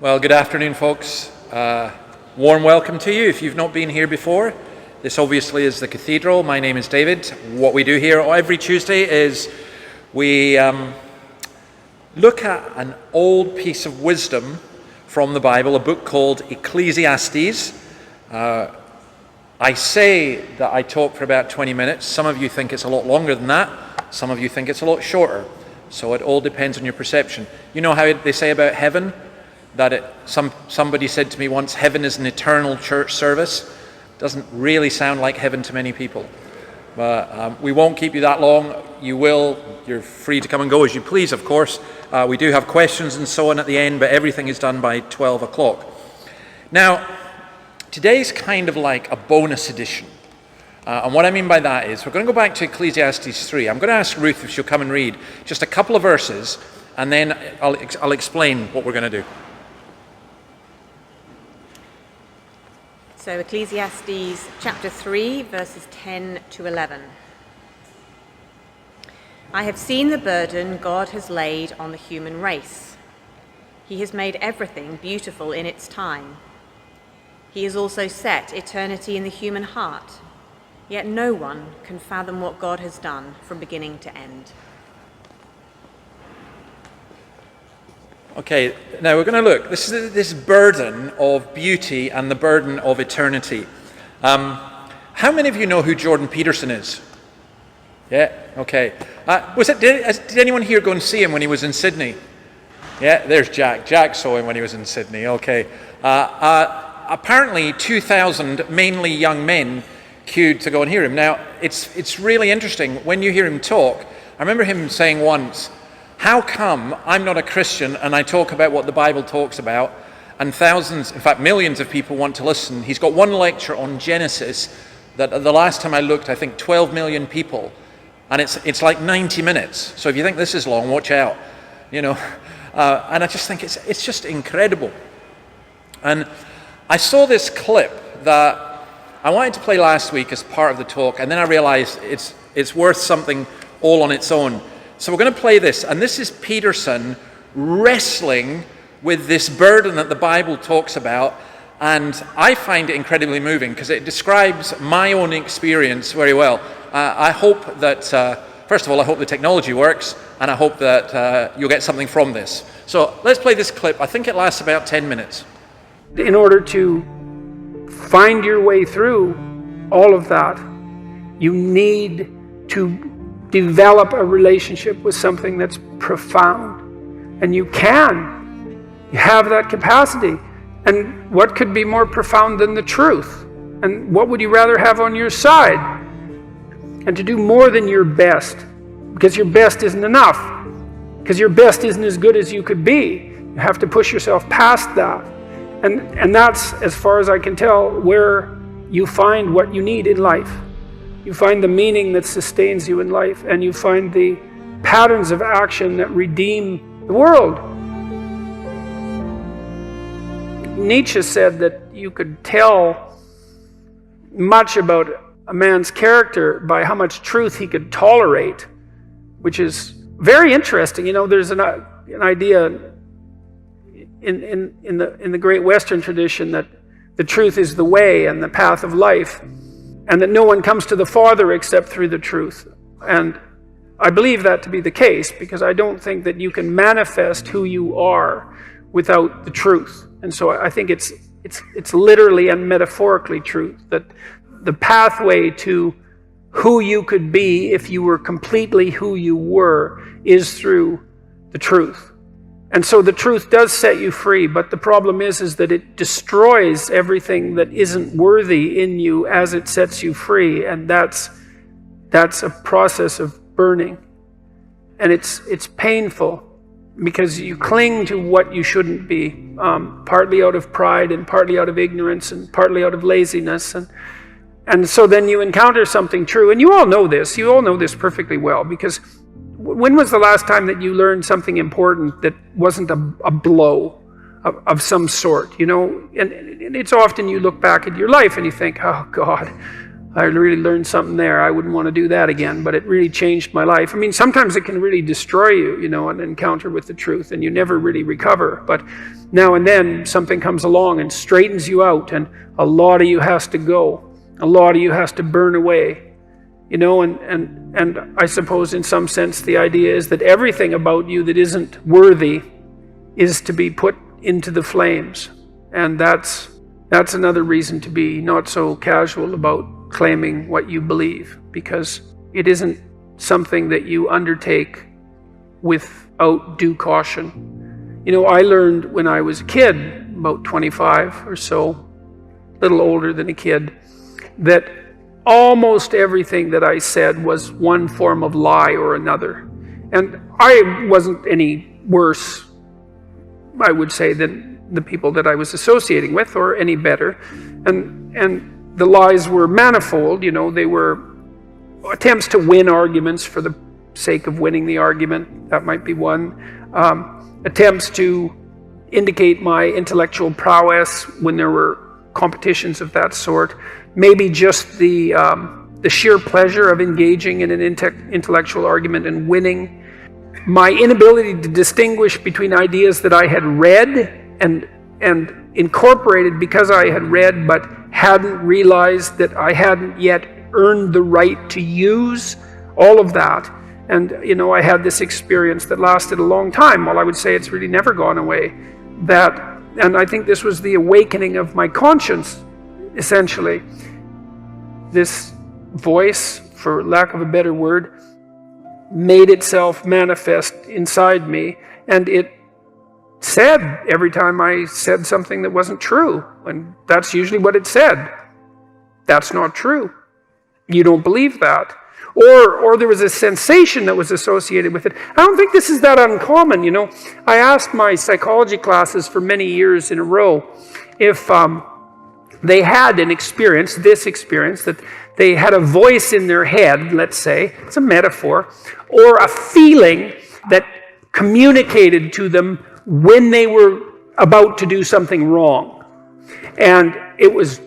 Well, good afternoon, folks. Warm welcome to you if you've not been here before. This obviously is the cathedral. My name is David. What we do here every Tuesday is we look at an old piece of wisdom from the Bible, a book called Ecclesiastes. I say that I talk for about 20 minutes. Some of you think it's a lot longer than that. Some of you think it's a lot shorter. So it all depends on your perception. You know how they say about heaven? That somebody said to me once, heaven is an eternal church service. Doesn't really sound like heaven to many people. But we won't keep you that long. You're free to come and go as you please, of course. We do have questions and so on at the end, but everything is done by 12 o'clock. Now, today's kind of like a bonus edition. And what I mean by that is we're going to go back to Ecclesiastes 3. I'm going to ask Ruth if she'll come and read just a couple of verses, and then I'll explain what we're going to do. So Ecclesiastes chapter 3, verses 10 to 11. I have seen the burden God has laid on the human race. He has made everything beautiful in its time. He has also set eternity in the human heart, yet no one can fathom what God has done from beginning to end. Okay, now we're going to look. This burden of beauty and the burden of eternity. How many of you know who Jordan Peterson is? Yeah, okay. Did anyone here go and see him when he was in Sydney? Yeah, there's Jack. Jack saw him when he was in Sydney, okay. Apparently 2,000, mainly young men, queued to go and hear him. Now, it's really interesting. When you hear him talk, I remember him saying once, how come I'm not a Christian and I talk about what the Bible talks about and thousands, in fact millions of people want to listen? He's got one lecture on Genesis that the last time I looked, I think 12 million people. And it's like 90 minutes. So if you think this is long, watch out. You know, and I just think it's just incredible. And I saw this clip that I wanted to play last week as part of the talk, and then I realized it's worth something all on its own. So we're going to play this, and this is Peterson wrestling with this burden that the Bible talks about, and I find it incredibly moving because it describes my own experience very well. I hope that, first of all, I hope the technology works, and I hope that you'll get something from this. So let's play this clip. I think it lasts about 10 minutes. In order to find your way through all of that, you need to develop a relationship with something that's profound. And you have that capacity. And what could be more profound than the truth? And what would you rather have on your side? And to do more than your best, because your best isn't enough, because your best isn't as good as you could be. You have to push yourself past that. And that's, as far as I can tell, where you find what you need in life. You find the meaning that sustains you in life, and you find the patterns of action that redeem the world. Nietzsche said that you could tell much about a man's character by how much truth he could tolerate, which is very interesting. You know, there's an idea in the great Western tradition that the truth is the way and the path of life, and that no one comes to the Father except through the truth. And I believe that to be the case, because I don't think that you can manifest who you are without the truth. And so I think it's literally and metaphorically truth, that the pathway to who you could be if you were completely who you were is through the truth. And so the truth does set you free, but the problem is that it destroys everything that isn't worthy in you as it sets you free, and that's a process of burning. And it's painful because you cling to what you shouldn't be, partly out of pride and partly out of ignorance and partly out of laziness, and so then you encounter something true, and you all know this perfectly well, because when was the last time that you learned something important that wasn't a blow of some sort, you know? And it's often you look back at your life and you think, oh God, I really learned something there. I wouldn't want to do that again, but it really changed my life. I mean, sometimes it can really destroy you, an encounter with the truth, and you never really recover. But now and then something comes along and straightens you out, and a lot of you has to go. A lot of you has to burn away. And I suppose in some sense the idea is that everything about you that isn't worthy is to be put into the flames. And that's another reason to be not so casual about claiming what you believe, because it isn't something that you undertake without due caution. I learned when I was a kid, about 25 or so, a little older than a kid, that almost everything that I said was one form of lie or another. And I wasn't any worse, I would say, than the people that I was associating with, or any better. And the lies were manifold. They were attempts to win arguments for the sake of winning the argument. That might be one. Attempts to indicate my intellectual prowess when there were competitions of that sort. Maybe just the sheer pleasure of engaging in an intellectual argument and winning. My inability to distinguish between ideas that I had read and incorporated because I had read, but hadn't realized that I hadn't yet earned the right to use, all of that. And, I had this experience that lasted a long time. Well, I would say it's really never gone away. And I think this was the awakening of my conscience, essentially. This voice, for lack of a better word, made itself manifest inside me, and it said every time I said something that wasn't true, and that's usually what it said. That's not true. You don't believe that. Or there was a sensation that was associated with it. I don't think this is that uncommon, I asked my psychology classes for many years in a row if they had an experience, that they had a voice in their head, let's say, it's a metaphor, or a feeling that communicated to them when they were about to do something wrong. And it was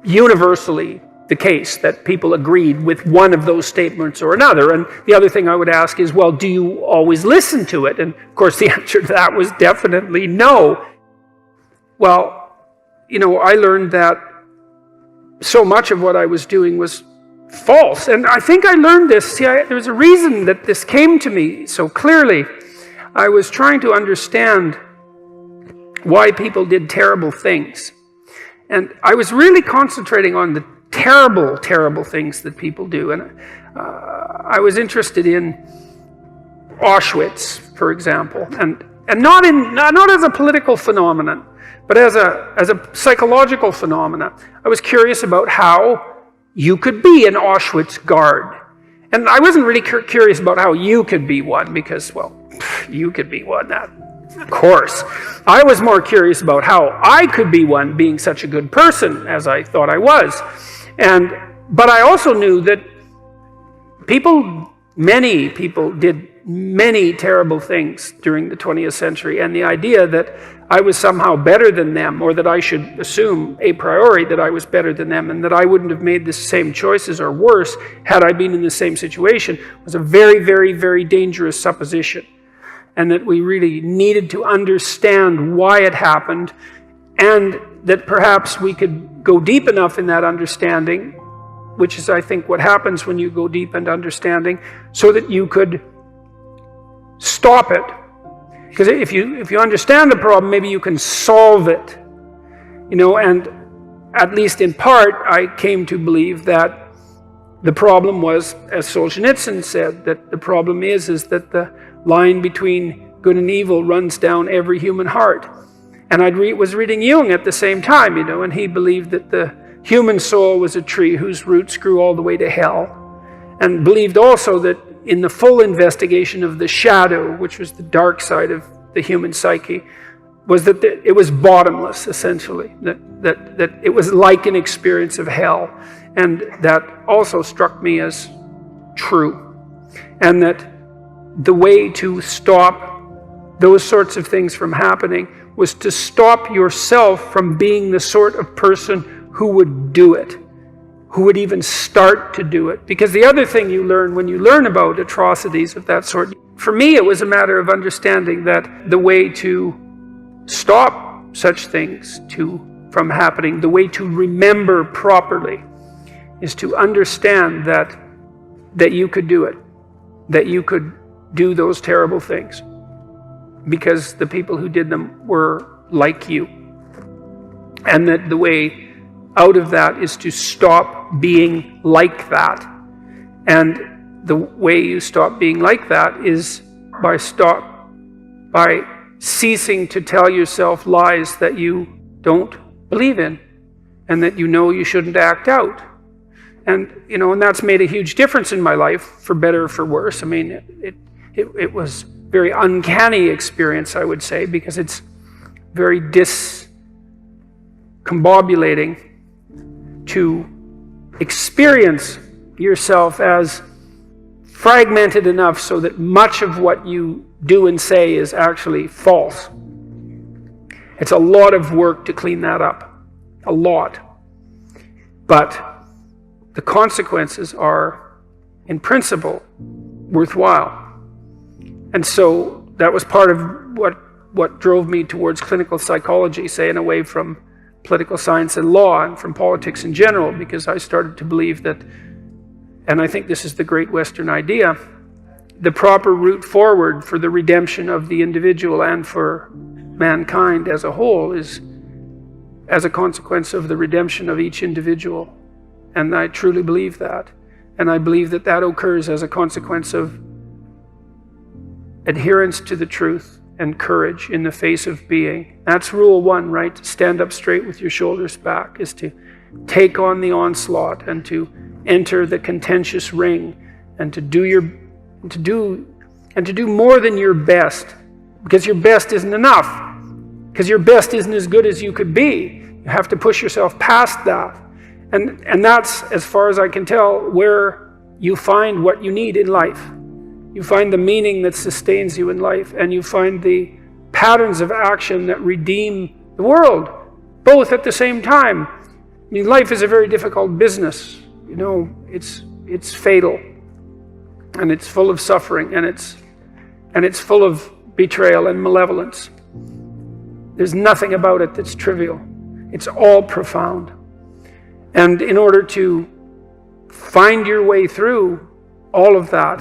universally the case that people agreed with one of those statements or another. And the other thing I would ask is, well, do you always listen to it? And of course the answer to that was definitely no. Well, I learned that so much of what I was doing was false. And I think I learned this. There was a reason that this came to me so clearly. I was trying to understand why people did terrible things. And I was really concentrating on the terrible, terrible things that people do. And I was interested in Auschwitz, for example, and not as a political phenomenon, but as a psychological phenomenon. I was curious about how you could be an Auschwitz guard. And I wasn't really curious about how you could be one, because, well, you could be one, that, of course. I was more curious about how I could be one, being such a good person as I thought I was. But I also knew that many people did many terrible things during the 20th century, and the idea that I was somehow better than them, or that I should assume a priori that I was better than them, and that I wouldn't have made the same choices or worse had I been in the same situation, was a very, very, very dangerous supposition. And that we really needed to understand why it happened, and that perhaps we could go deep enough in that understanding, which is, I think, what happens when you go deep into understanding, so that you could stop it. Because if you understand the problem, maybe you can solve it. And at least in part, I came to believe that the problem was, as Solzhenitsyn said, that the problem is that the line between good and evil runs down every human heart. And I was reading Jung at the same time, and he believed that the human soul was a tree whose roots grew all the way to hell, and believed also that in the full investigation of the shadow, which was the dark side of the human psyche, was that it was bottomless, essentially, that it was like an experience of hell. And that also struck me as true. And that the way to stop those sorts of things from happening was to stop yourself from being the sort of person who would do it, who would even start to do it. Because the other thing you learn when you learn about atrocities of that sort, for me it was a matter of understanding that the way to stop such things from happening, the way to remember properly, is to understand that you could do it, that you could do those terrible things, because the people who did them were like you. And that the way out of that is to stop being like that. And the way you stop being like that is by ceasing to tell yourself lies that you don't believe in and that you know you shouldn't act out. And that's made a huge difference in my life, for better or for worse. I mean, it was a very uncanny experience, I would say, because it's very discombobulating to experience yourself as fragmented enough so that much of what you do and say is actually false. It's a lot of work to clean that up. A lot. But the consequences are, in principle, worthwhile. And so that was part of what drove me towards clinical psychology, saying away from political science and law and from politics in general, because I started to believe that, and I think this is the great Western idea, the proper route forward for the redemption of the individual and for mankind as a whole is as a consequence of the redemption of each individual. And I truly believe that. And I believe that that occurs as a consequence of adherence to the truth and courage in the face of being. That's rule one, right? To stand up straight with your shoulders back, is to take on the onslaught and to enter the contentious ring and to do more than your best, because your best isn't enough, because your best isn't as good as you could be. You have to push yourself past that. And that's, as far as I can tell, where you find what you need in life. You find the meaning that sustains you in life, and you find the patterns of action that redeem the world, both at the same time. I mean, life is a very difficult business. It's fatal, and it's full of suffering, and it's full of betrayal and malevolence. There's nothing about it that's trivial. It's all profound. And in order to find your way through all of that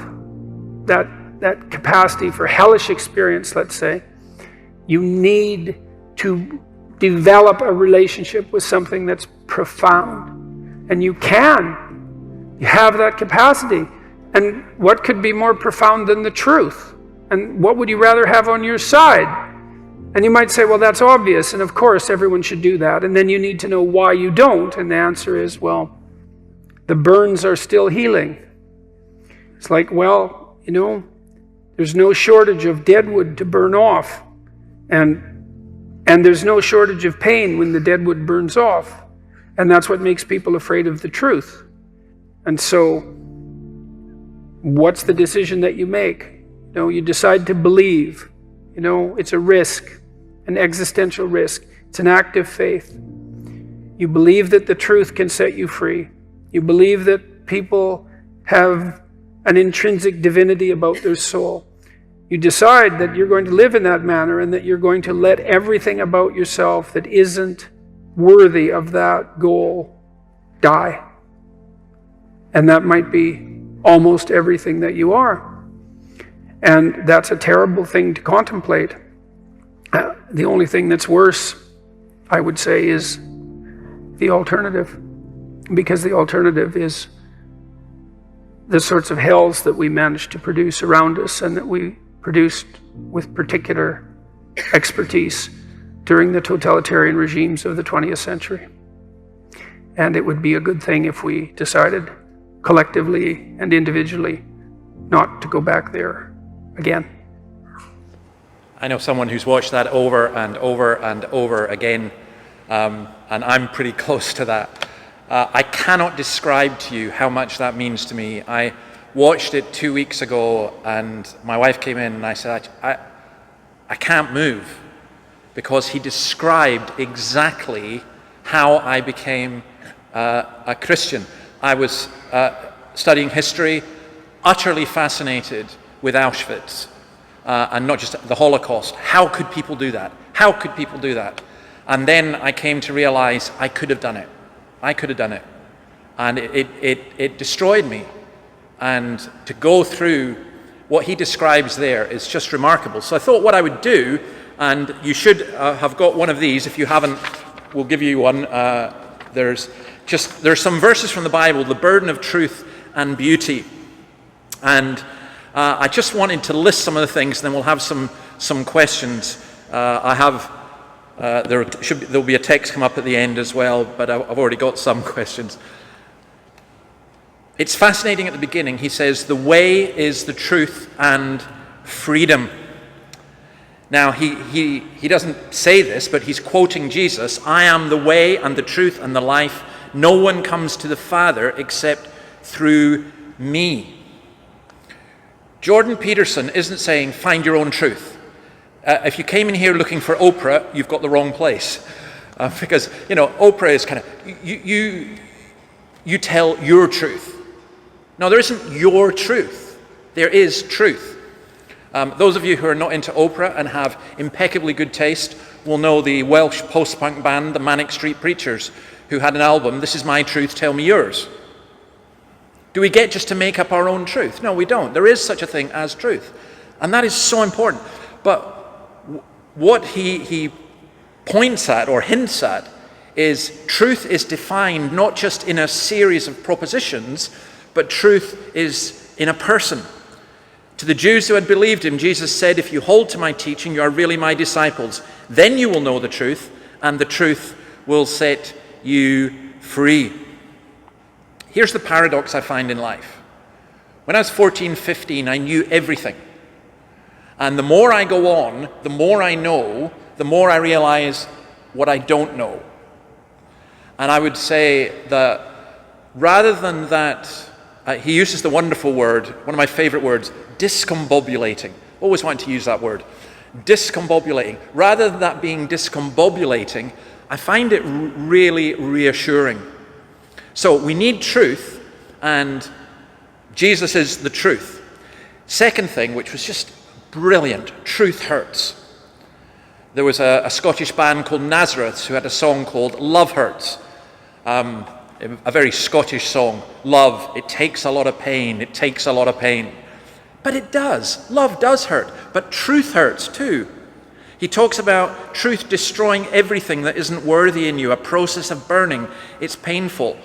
capacity for hellish experience, let's say, you need to develop a relationship with something that's profound. And you have that capacity. And what could be more profound than the truth? And what would you rather have on your side? And you might say, well, that's obvious, and of course everyone should do that. And then you need to know why you don't. And the answer is, well, the burns are still healing. It's like, well, there's no shortage of dead wood to burn off. And there's no shortage of pain when the dead wood burns off. And that's what makes people afraid of the truth. And so, what's the decision that you make? You decide to believe. It's a risk, an existential risk. It's an act of faith. You believe that the truth can set you free. You believe that people have an intrinsic divinity about their soul. You decide that you're going to live in that manner and that you're going to let everything about yourself that isn't worthy of that goal die. And that might be almost everything that you are. And that's a terrible thing to contemplate. The only thing that's worse, I would say, is the alternative. Because the alternative is the sorts of hells that we managed to produce around us and that we produced with particular expertise during the totalitarian regimes of the 20th century. And it would be a good thing if we decided collectively and individually not to go back there again. I know someone who's watched that over and over and over again, and I'm pretty close to that. I cannot describe to you how much that means to me. I watched it 2 weeks ago, and my wife came in and I said, I can't move, because he described exactly how I became a Christian. I was studying history, utterly fascinated with Auschwitz, and not just the Holocaust. How could people do that? How could people do that? And then I came to realize I could have done it. I could have done it. And it destroyed me. And to go through what he describes there is just remarkable. So I thought what I would do, and you should have got one of these. If you haven't, we'll give you one. There's some verses from the Bible, the burden of truth and beauty. And I just wanted to list some of the things, and then we'll have some questions. There'll be a text come up at the end as well, but I've already got some questions. It's fascinating at the beginning. He says, the way is the truth and freedom. Now, he doesn't say this, but he's quoting Jesus. I am the way and the truth and the life. No one comes to the Father except through me. Jordan Peterson isn't saying, find your own truth. If you came in here looking for Oprah, you've got the wrong place. Because, Oprah is kind of, you tell your truth. No, there isn't your truth. There is truth. Those of you who are not into Oprah and have impeccably good taste will know the Welsh post-punk band, the Manic Street Preachers, who had an album, This Is My Truth, Tell Me Yours. Do we get just to make up our own truth? No, we don't. There is such a thing as truth. And that is so important. But what he points at or hints at is truth is defined not just in a series of propositions, but truth is in a person. To the Jews who had believed him, Jesus said, if you hold to my teaching, you are really my disciples. Then you will know the truth, and the truth will set you free. Here's the paradox I find in life. When I was 14, 15, I knew everything. And the more I go on, the more I know, the more I realize what I don't know. And I would say that rather than that, he uses the wonderful word, one of my favorite words, discombobulating. Always wanted to use that word. Discombobulating. Rather than that being discombobulating, I find it really reassuring. So we need truth, and Jesus is the truth. Second thing, which was just brilliant, truth hurts. There was a Scottish band called Nazareth who had a song called Love Hurts. A very Scottish song. Love, it takes a lot of pain, it takes a lot of pain. But it does. Love does hurt. But truth hurts too. He talks about truth destroying everything that isn't worthy in you, a process of burning. It's painful.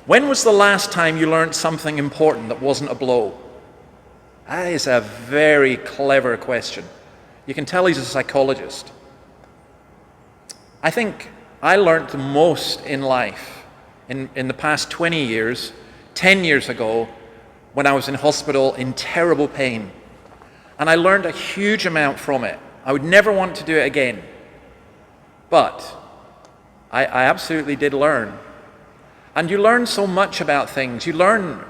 When was the last time you learned something important that wasn't a blow? That is a very clever question. You can tell he's a psychologist. I think I learned the most in life in the past 20 years, 10 years ago, when I was in hospital in terrible pain. And I learned a huge amount from it. I would never want to do it again. But I absolutely did learn. And you learn so much about things. You learn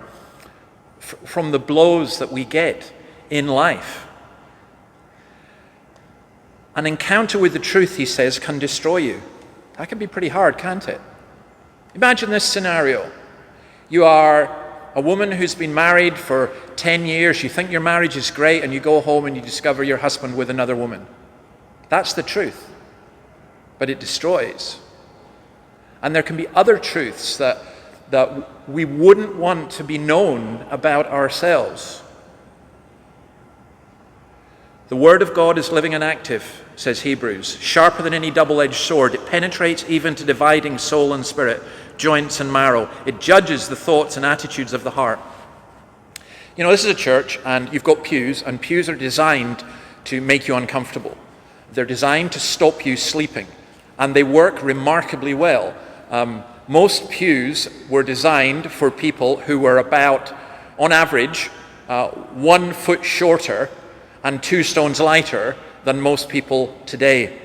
from the blows that we get in life. An encounter with the truth, he says, can destroy you. That can be pretty hard, can't it? Imagine this scenario. You are a woman who's been married for 10 years. You think your marriage is great, and you go home and you discover your husband with another woman. That's the truth. But it destroys. And there can be other truths that we wouldn't want to be known about ourselves. The Word of God is living and active, says Hebrews, sharper than any double-edged sword. It penetrates even to dividing soul and spirit, joints and marrow. It judges the thoughts and attitudes of the heart. This is a church, and you've got pews, and pews are designed to make you uncomfortable. They're designed to stop you sleeping, and they work remarkably well. Most pews were designed for people who were about, on average, 1 foot shorter and 2 stones lighter than most people today.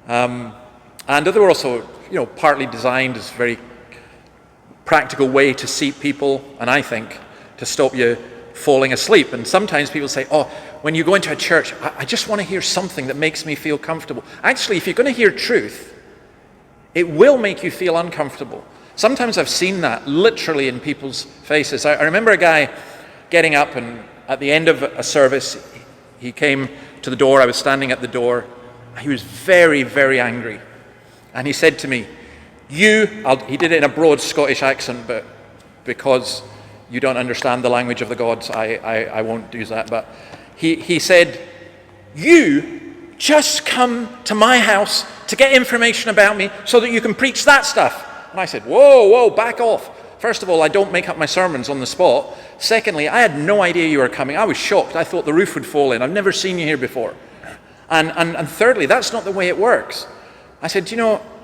And they were also, partly designed as a very practical way to seat people, and I think to stop you falling asleep. And sometimes people say, when you go into a church, I just want to hear something that makes me feel comfortable. Actually, if you're going to hear truth, it will make you feel uncomfortable, Sometimes I've seen that literally in people's faces. I remember a guy getting up, and at the end of a service, he came to the door. I was standing at the door. He was very, very angry. And he said to me, he did it in a broad Scottish accent, but because you don't understand the language of the gods, I won't do that. But he said, you just come to my house to get information about me so that you can preach that stuff. And I said, whoa, back off. First of all, I don't make up my sermons on the spot. Secondly, I had no idea you were coming. I was shocked. I thought the roof would fall in. I've never seen you here before. And thirdly, that's not the way it works. I said,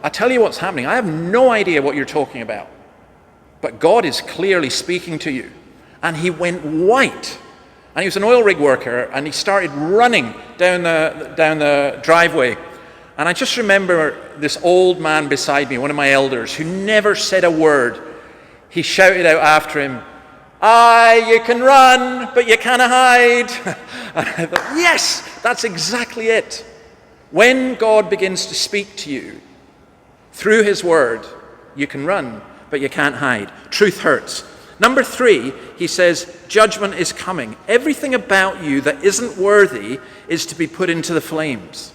I tell you what's happening. I have no idea what you're talking about. But God is clearly speaking to you. And he went white. And he was an oil rig worker, and he started running down the driveway. And I just remember this old man beside me, one of my elders, who never said a word. He shouted out after him, you can run, but you can't hide. And I thought, yes, that's exactly it. When God begins to speak to you through his word, you can run, but you can't hide. Truth hurts. Number 3, he says, judgment is coming. Everything about you that isn't worthy is to be put into the flames.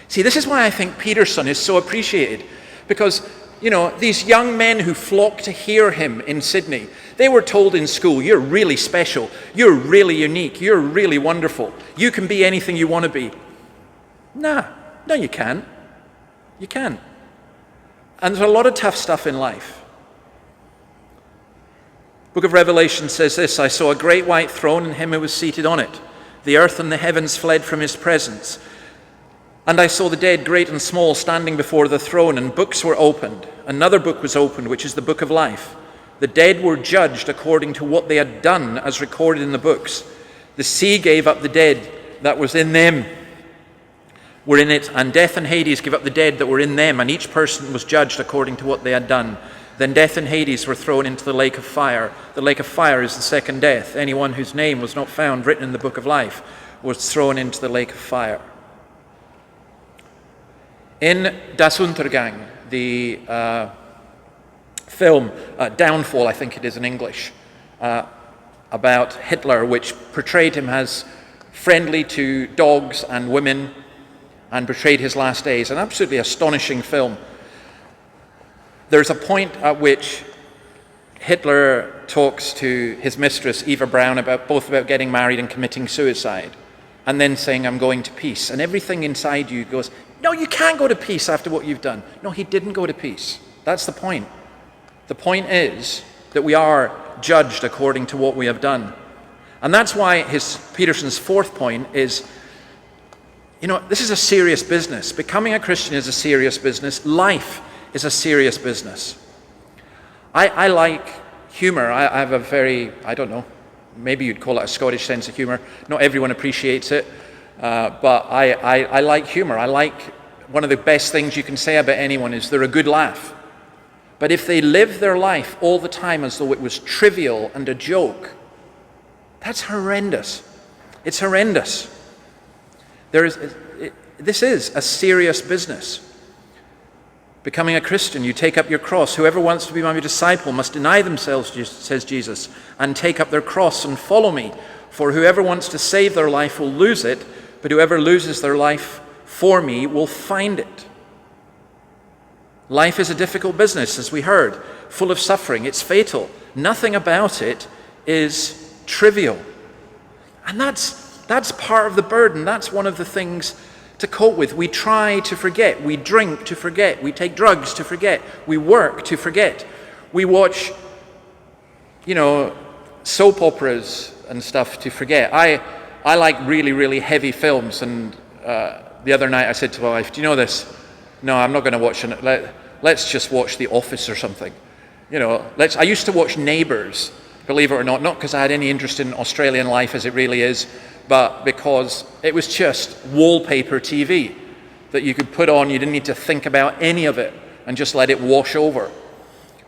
See, this is why I think Peterson is so appreciated, because, these young men who flock to hear him in Sydney, they were told in school, you're really special, you're really unique, you're really wonderful, you can be anything you want to be. No, you can't. You can't. And there's a lot of tough stuff in life. Book of Revelation says this, I saw a great white throne and him who was seated on it. The earth and the heavens fled from his presence. And I saw the dead, great and small, standing before the throne, and books were opened. Another book was opened, which is the book of life. The dead were judged according to what they had done, as recorded in the books. The sea gave up the dead that was in them, were in it, and death and Hades gave up the dead that were in them, and each person was judged according to what they had done. Then death and Hades were thrown into the lake of fire. The lake of fire is the second death. Anyone whose name was not found written in the book of life was thrown into the lake of fire. In Das Untergang, the film Downfall, I think it is in English, about Hitler, which portrayed him as friendly to dogs and women and portrayed his last days, an absolutely astonishing film. There's a point at which Hitler talks to his mistress, Eva Braun, about getting married and committing suicide, and then saying, I'm going to peace. And everything inside you goes, no, you can't go to peace after what you've done. No, he didn't go to peace. That's the point. The point is that we are judged according to what we have done. And that's why Peterson's 4th point is, this is a serious business. Becoming a Christian is a serious business. Life is a serious business. I like humor. I have a very, maybe you'd call it a Scottish sense of humor. Not everyone appreciates it. But I like humor. I like, one of the best things you can say about anyone is they're a good laugh. But if they live their life all the time as though it was trivial and a joke, that's horrendous. It's horrendous. This is a serious business. Becoming a Christian, you take up your cross. Whoever wants to be my disciple must deny themselves, says Jesus, and take up their cross and follow me. For whoever wants to save their life will lose it, but whoever loses their life for me will find it. Life is a difficult business, as we heard, full of suffering. It's fatal. Nothing about it is trivial. And that's part of the burden. That's one of the things to cope with. We try to forget. We drink to forget. We take drugs to forget. We work to forget. We watch, soap operas and stuff to forget. I like really, really heavy films, and the other night I said to my wife, do you know this? No, I'm not going to watch it. Let's just watch The Office or something. I used to watch Neighbours, believe it or not because I had any interest in Australian life as it really is, but because it was just wallpaper TV that you could put on. You didn't need to think about any of it and just let it wash over.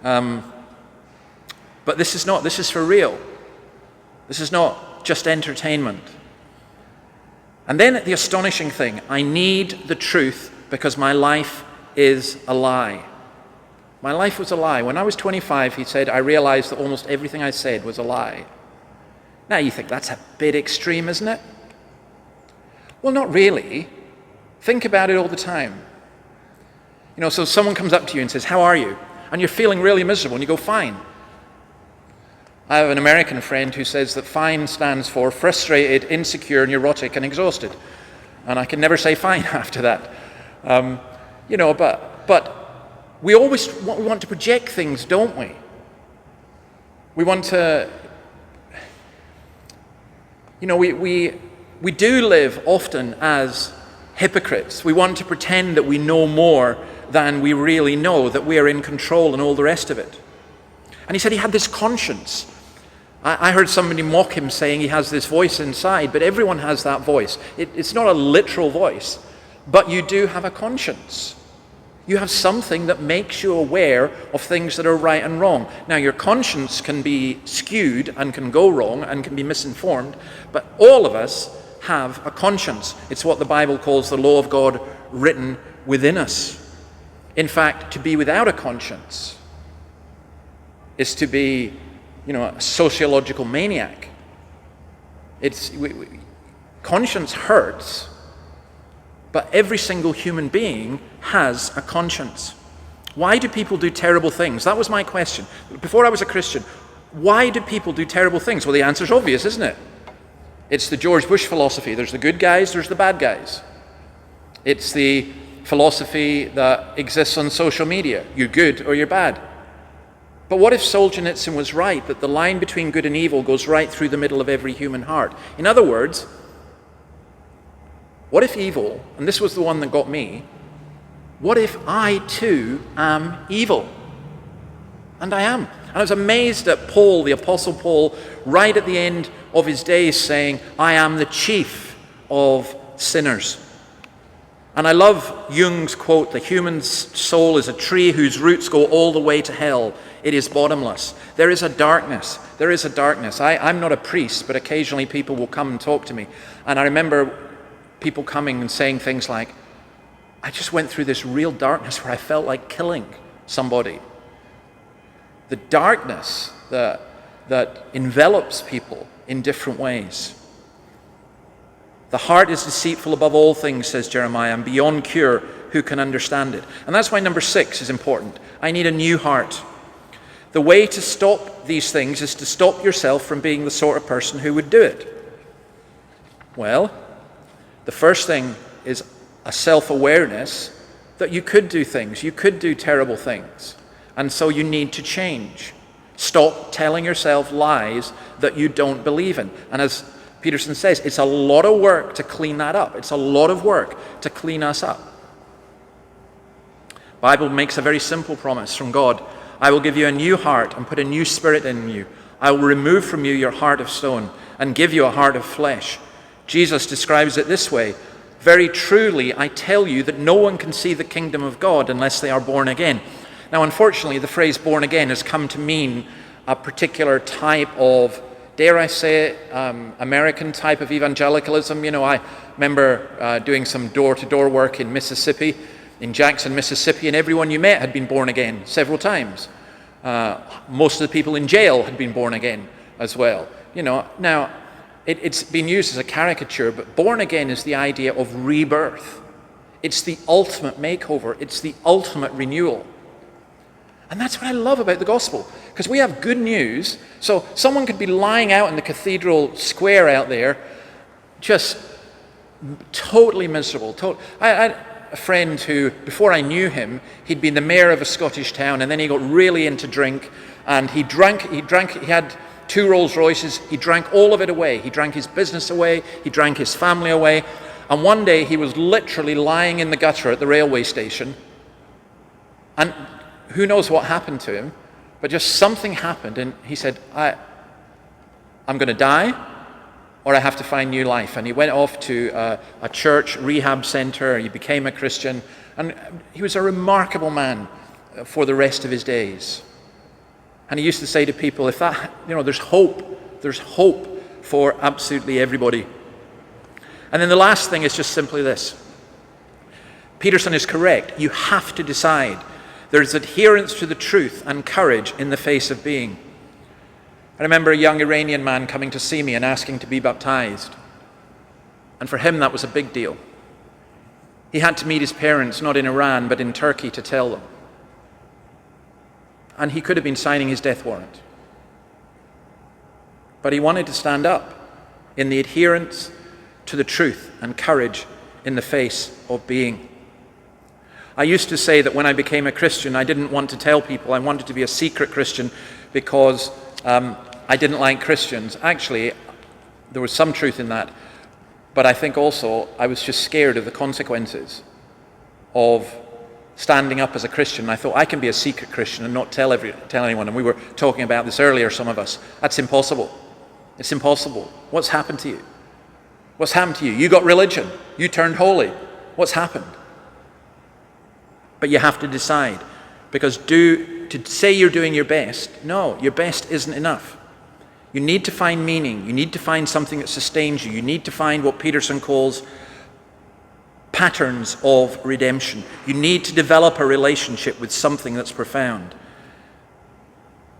But this is for real. This is not just entertainment. And then the astonishing thing, I need the truth because my life is a lie. My life was a lie. When I was 25, he said, I realized that almost everything I said was a lie. Now you think that's a bit extreme, isn't it? Well, not really. Think about it all the time. So someone comes up to you and says, how are you? And you're feeling really miserable, and you go, fine. I have an American friend who says that FINE stands for frustrated, insecure, neurotic, and exhausted. And I can never say fine after that. But we always want to project things, don't we? We want to, we do live often as hypocrites. We want to pretend that we know more than we really know, that we are in control and all the rest of it. And he said he had this conscience. I heard somebody mock him saying he has this voice inside, but everyone has that voice. It's not a literal voice, but you do have a conscience. You have something that makes you aware of things that are right and wrong. Now, your conscience can be skewed and can go wrong and can be misinformed, but all of us have a conscience. It's what the Bible calls the law of God written within us. In fact, to be without a conscience is to be, a sociological maniac. Conscience hurts, but every single human being has a conscience. Why do people do terrible things? That was my question. Before I was a Christian, why do people do terrible things? Well, the answer's obvious, isn't it? It's the George Bush philosophy. There's the good guys, there's the bad guys. It's the philosophy that exists on social media. You're good or you're bad. But what if Solzhenitsyn was right, that the line between good and evil goes right through the middle of every human heart? In other words, what if evil, and this was the one that got me, what if I too am evil? And I am. And I was amazed at Paul, the Apostle Paul, right at the end of his days saying, I am the chief of sinners. And I love Jung's quote, the human soul is a tree whose roots go all the way to hell. It is bottomless. There is a darkness. There is a darkness. I'm not a priest, but occasionally people will come and talk to me. And I remember people coming and saying things like, I just went through this real darkness where I felt like killing somebody. The darkness that envelops people in different ways. The heart is deceitful above all things, says Jeremiah, and beyond cure, who can understand it? And that's why number 6 is important. I need a new heart. The way to stop these things is to stop yourself from being the sort of person who would do it. Well, the first thing is a self-awareness that you could do things. You could do terrible things. And so you need to change. Stop telling yourself lies that you don't believe in. And as Peterson says, it's a lot of work to clean that up. It's a lot of work to clean us up. The Bible makes a very simple promise from God. I will give you a new heart and put a new spirit in you. I will remove from you your heart of stone and give you a heart of flesh. Jesus describes it this way. Very truly, I tell you that no one can see the kingdom of God unless they are born again. Now, unfortunately, the phrase born again has come to mean a particular type of, dare I say it, American type of evangelicalism. I remember doing some door-to-door work in Mississippi, in Jackson, Mississippi, and everyone you met had been born again several times. Most of the people in jail had been born again as well. Now, it's been used as a caricature, but born again is the idea of rebirth. It's the ultimate makeover. It's the ultimate renewal. And that's what I love about the gospel, because we have good news. So someone could be lying out in the cathedral square out there, just totally miserable. I had a friend who, before I knew him, he'd been the mayor of a Scottish town, and then he got really into drink, and he had 2 Rolls Royces, he drank all of it away. He drank his business away, he drank his family away, and one day he was literally lying in the gutter at the railway station, and who knows what happened to him, but just something happened, and he said, I'm going to die, or I have to find new life. And he went off to a church rehab center, he became a Christian, and he was a remarkable man for the rest of his days. And he used to say to people, there's hope for absolutely everybody. And then the last thing is just simply this. Peterson is correct. You have to decide. There's adherence to the truth and courage in the face of being. I remember a young Iranian man coming to see me and asking to be baptized. And for him, that was a big deal. He had to meet his parents, not in Iran, but in Turkey, to tell them. And he could have been signing his death warrant. But he wanted to stand up in the adherence to the truth and courage in the face of being. I used to say that when I became a Christian, I didn't want to tell people. I wanted to be a secret Christian because I didn't like Christians. Actually, there was some truth in that. But I think also I was just scared of the consequences of standing up as a Christian. I thought, I can be a secret Christian and not tell anyone. And we were talking about this earlier, some of us. That's impossible. It's impossible. What's happened to you? What's happened to you? You got religion. You turned holy. What's happened? But you have to decide. Because to say you're doing your best, no, your best isn't enough. You need to find meaning. You need to find something that sustains you. You need to find what Peterson calls patterns of redemption. You need to develop a relationship with something that's profound.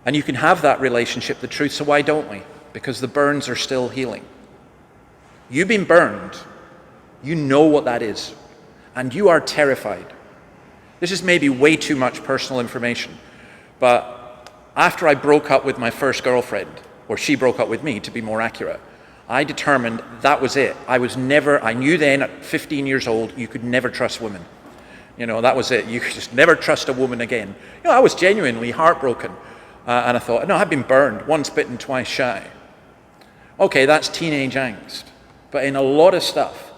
And you can have that relationship, the truth, so why don't we? Because the burns are still healing. You've been burned. You know what that is. And you are terrified. This is maybe way too much personal information. But after I broke up with my first girlfriend, or she broke up with me, to be more accurate, I determined that was it. I knew then at 15 years old, you could never trust women. That was it. You could just never trust a woman again. I was genuinely heartbroken. And I thought, no, I've been burned, once bitten, twice shy. Okay, that's teenage angst. But in a lot of stuff,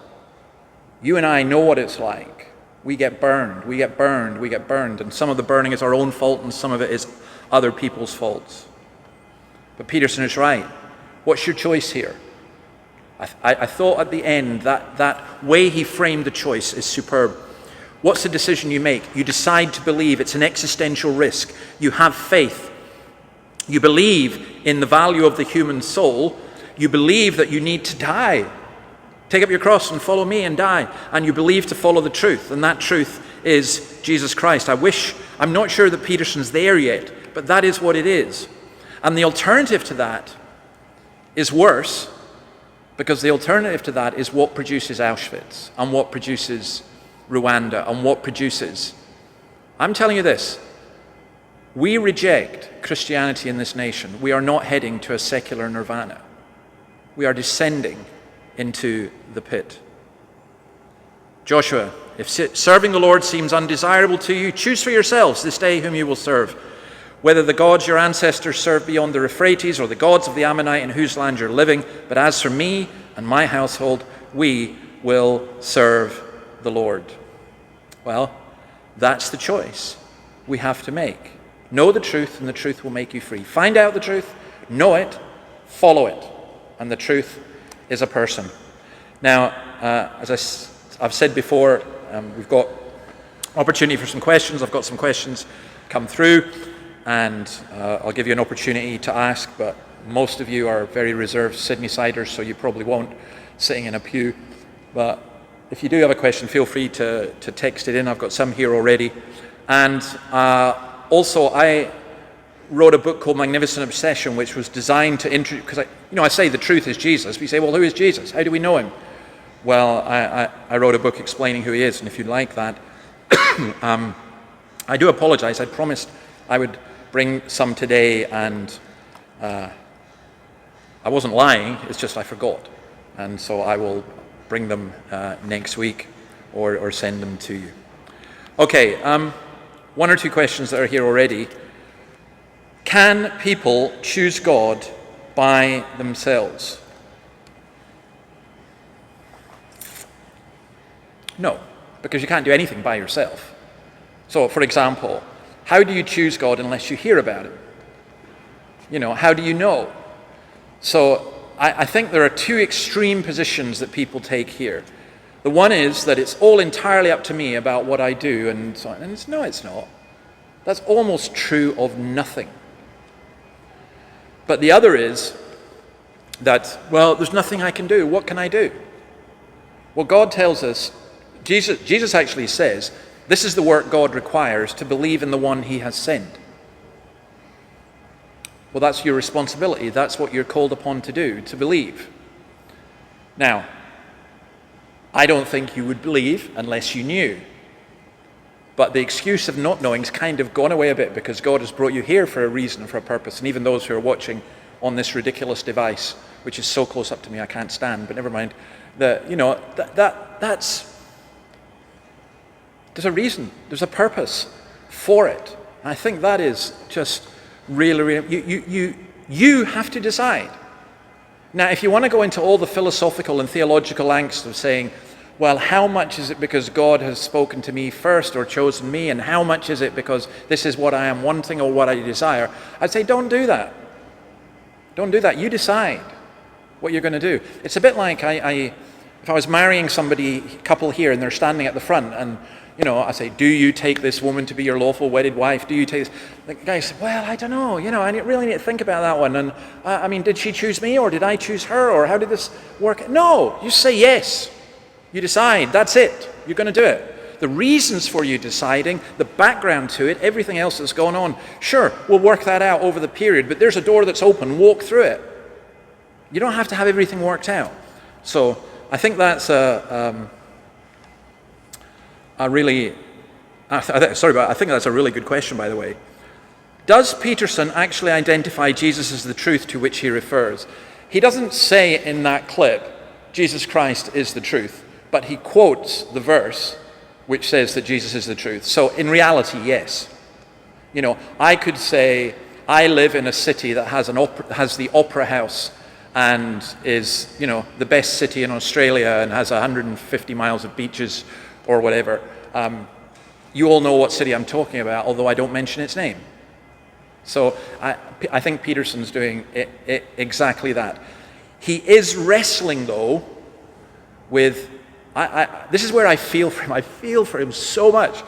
you and I know what it's like. We get burned. And some of the burning is our own fault, and some of it is other people's faults. But Peterson is right. What's your choice here? I thought at the end that way he framed the choice is superb. What's the decision you make? You decide to believe. It's an existential risk. You have faith. You believe in the value of the human soul. You believe that you need to die. Take up your cross and follow me and die. And you believe to follow the truth. And that truth is Jesus Christ. I'm not sure that Peterson's there yet, but that is what it is. And the alternative to that is worse, because the alternative to that is what produces Auschwitz, and what produces Rwanda, and what produces... I'm telling you this, we reject Christianity in this nation. We are not heading to a secular nirvana. We are descending into the pit. Joshua, if serving the Lord seems undesirable to you, choose for yourselves this day whom you will serve, whether the gods your ancestors served beyond the Euphrates or the gods of the Ammonite in whose land you're living. But as for me and my household, we will serve the Lord. Well, that's the choice we have to make. Know the truth, and the truth will make you free. Find out the truth, know it, follow it. And the truth is a person. Now, as I've said before, we've got opportunity for some questions. I've got some questions come through. And I'll give you an opportunity to ask, but most of you are very reserved Sydney-siders, so you probably won't, sitting in a pew. But if you do have a question, feel free to text it in. I've got some here already. And also, I wrote a book called Magnificent Obsession, which was designed to introduce, because I say the truth is Jesus. We say, well, who is Jesus? How do we know him? Well, I wrote a book explaining who he is, and if you'd like that, I do apologize. I promised I would bring some today, and I wasn't lying, it's just I forgot. And so I will bring them next week or send them to you. Okay, one or two questions that are here already. Can people choose God by themselves? No, because you can't do anything by yourself. So, for example, how do you choose God unless you hear about him? How do you know? So I think there are two extreme positions that people take here. The one is that it's all entirely up to me about what I do, and so on. And no, it's not. That's almost true of nothing. But the other is that, well, there's nothing I can do. What can I do? Well, God tells us, Jesus actually says, This is the work God requires, to believe in the one he has sent. Well, that's your responsibility. That's what you're called upon to do, to believe. Now, I don't think you would believe unless you knew. But the excuse of not knowing's kind of gone away a bit, because God has brought you here for a reason, for a purpose. And even those who are watching on this ridiculous device, which is so close up to me I can't stand, but never mind. That's there's a reason, there's a purpose for it. And I think that is just really, you have to decide. Now, if you want to go into all the philosophical and theological angst of saying, well, how much is it because God has spoken to me first or chosen me, and how much is it because this is what I am wanting or what I desire, I'd say don't do that. Don't do that. You decide what you're going to do. It's a bit like if I was marrying somebody, couple here, and they're standing at the front, and I say, do you take this woman to be your lawful wedded wife? Do you take this? The guy says, well, I don't know. I really need to think about that one. And I mean, did she choose me, or did I choose her, or how did this work? No, you say yes. You decide. That's it. You're going to do it. The reasons for you deciding, the background to it, everything else that's going on, sure, we'll work that out over the period, but there's a door that's open. Walk through it. You don't have to have everything worked out. So I think that's I think that's a really good question, by the way. Does Peterson actually identify Jesus as the truth to which he refers? He doesn't say in that clip, Jesus Christ is the truth, but he quotes the verse which says that Jesus is the truth. So in reality, yes. I could say, I live in a city that has the Opera House and is, the best city in Australia and has 150 miles of beaches or whatever. You all know what city I'm talking about, although I don't mention its name. So I think Peterson's doing exactly that. He is wrestling, though, with... this is where I feel for him. I feel for him so much,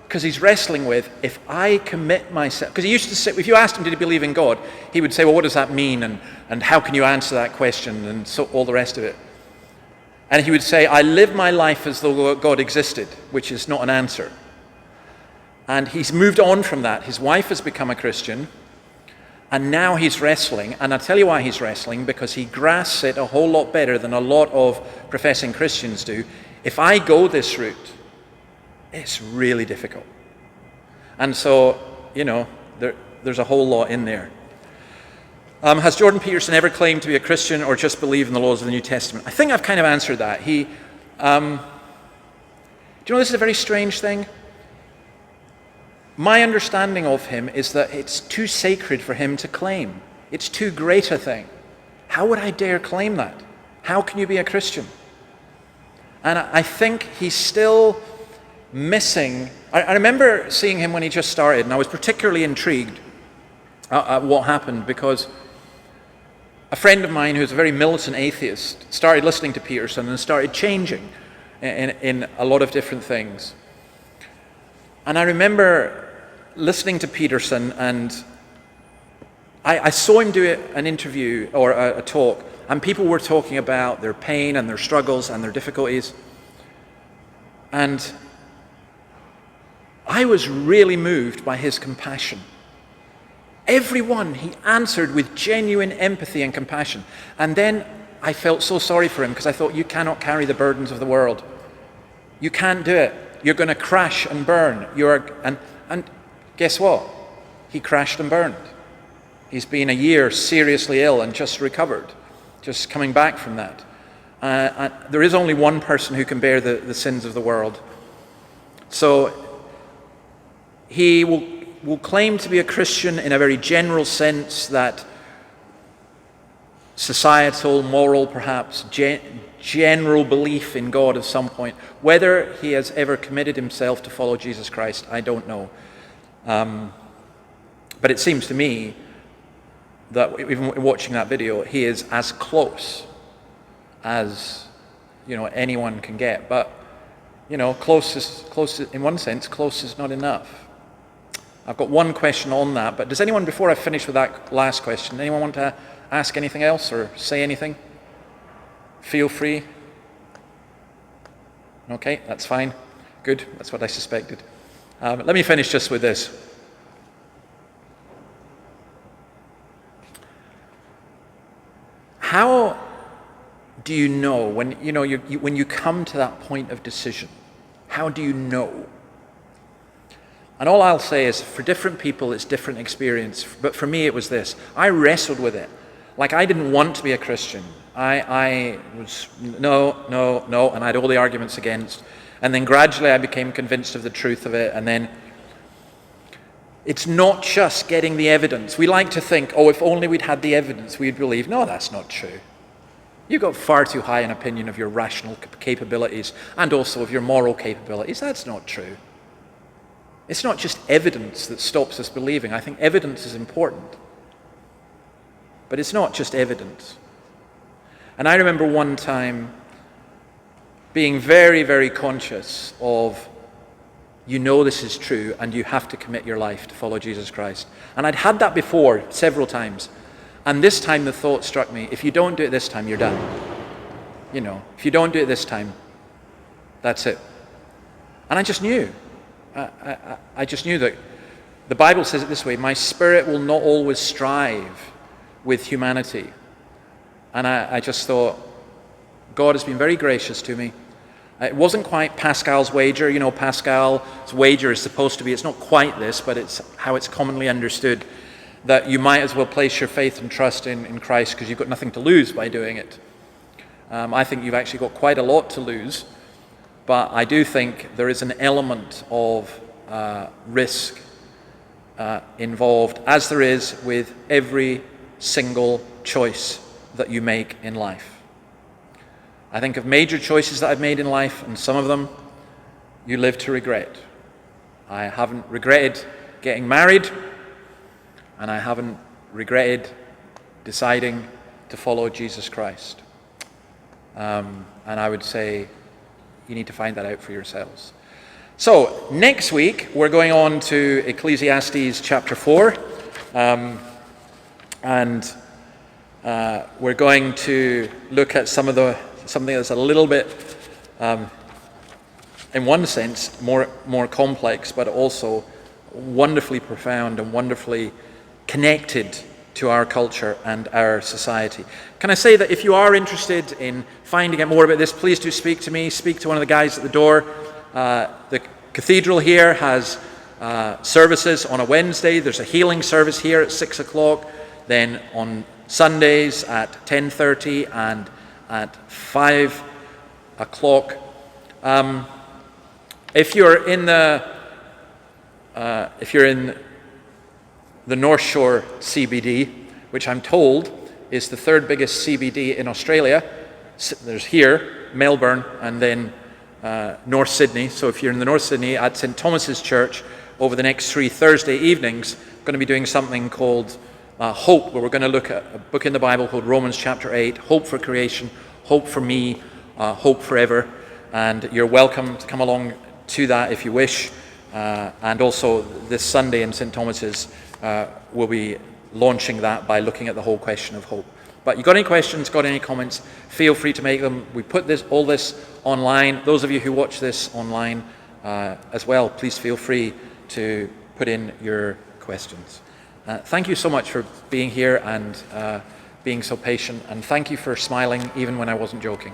because he's wrestling with, if I commit myself... Because he used to say, if you asked him, did he believe in God? He would say, well, what does that mean? And how can you answer that question? And so all the rest of it. And he would say, I live my life as though God existed, which is not an answer. And he's moved on from that. His wife has become a Christian, and now he's wrestling. And I'll tell you why he's wrestling, because he grasps it a whole lot better than a lot of professing Christians do. If I go this route, it's really difficult. And so, there's a whole lot in there. Has Jordan Peterson ever claimed to be a Christian or just believe in the laws of the New Testament? I think I've kind of answered that. Do you know this is a very strange thing? My understanding of him is that it's too sacred for him to claim. It's too great a thing. How would I dare claim that? How can you be a Christian? And I think he's still missing. I remember seeing him when he just started, and I was particularly intrigued at what happened, because a friend of mine who's a very militant atheist started listening to Peterson and started changing in a lot of different things. And I remember listening to Peterson, and I saw him do an interview or a talk, and people were talking about their pain and their struggles and their difficulties. And I was really moved by his compassion. Everyone he answered with genuine empathy and compassion. And then I felt so sorry for him, because I thought, you cannot carry the burdens of the world. You can't do it. You're going to crash and burn. And guess what? He crashed and burned. He's been a year seriously ill and just recovered, just coming back from that. There is only one person who can bear the sins of the world. So he will claim to be a Christian in a very general sense, that societal, moral, perhaps, general belief in God at some point. Whether he has ever committed himself to follow Jesus Christ, I don't know. But it seems to me that even watching that video, he is as close as anyone can get. But close is, in one sense, close is not enough. I've got one question on that, but does anyone, before I finish with that last question, anyone want to ask anything else or say anything? Feel free. Okay, that's fine. Good, that's what I suspected. Let me finish just with this. How do you know when when you come to that point of decision? How do you know? And all I'll say is, for different people, it's different experience. But for me, it was this. I wrestled with it. Like, I didn't want to be a Christian. I was, no, and I had all the arguments against. And then gradually I became convinced of the truth of it. And then it's not just getting the evidence. We like to think, if only we'd had the evidence, we'd believe. No, that's not true. You've got far too high an opinion of your rational capabilities and also of your moral capabilities. That's not true. It's not just evidence that stops us believing. I think evidence is important. But it's not just evidence. And I remember one time being very, very conscious of, this is true and you have to commit your life to follow Jesus Christ. And I'd had that before several times. And this time the thought struck me, if you don't do it this time, you're done. If you don't do it this time, that's it. And I just knew. I just knew that the Bible says it this way: my spirit will not always strive with humanity. And I just thought, God has been very gracious to me. It wasn't quite Pascal's wager. Pascal's wager is supposed to be, it's not quite this, but it's how it's commonly understood, that you might as well place your faith and trust in Christ because you've got nothing to lose by doing it. I think you've actually got quite a lot to lose. But I do think there is an element of risk involved, as there is with every single choice that you make in life. I think of major choices that I've made in life, and some of them you live to regret. I haven't regretted getting married, and I haven't regretted deciding to follow Jesus Christ. And I would say, you need to find that out for yourselves. So, next week, we're going on to Ecclesiastes chapter 4. And we're going to look at something that's a little bit, in one sense, more complex, but also wonderfully profound and wonderfully connected to our culture and our society. Can I say that if you are interested in finding out more about this, please do speak to me, speak to one of the guys at the door. The cathedral here has services on a Wednesday. There's a healing service here at 6 o'clock. Then on Sundays at 10:30 and at 5 o'clock. If you're in the North Shore CBD, which I'm told is the third biggest CBD in Australia. There's here, Melbourne, and then North Sydney. So if you're in the North Sydney, at St. Thomas's Church, over the next 3 Thursday evenings, I'm going to be doing something called Hope, where we're going to look at a book in the Bible called Romans chapter 8, Hope for Creation, Hope for Me, Hope Forever. And you're welcome to come along to that if you wish. And also this Sunday in St. Thomas's, we'll be launching that by looking at the whole question of hope. But you got any questions, got any comments, feel free to make them. We put all this online. Those of you who watch this online as well, please feel free to put in your questions. Thank you so much for being here and being so patient, and thank you for smiling even when I wasn't joking.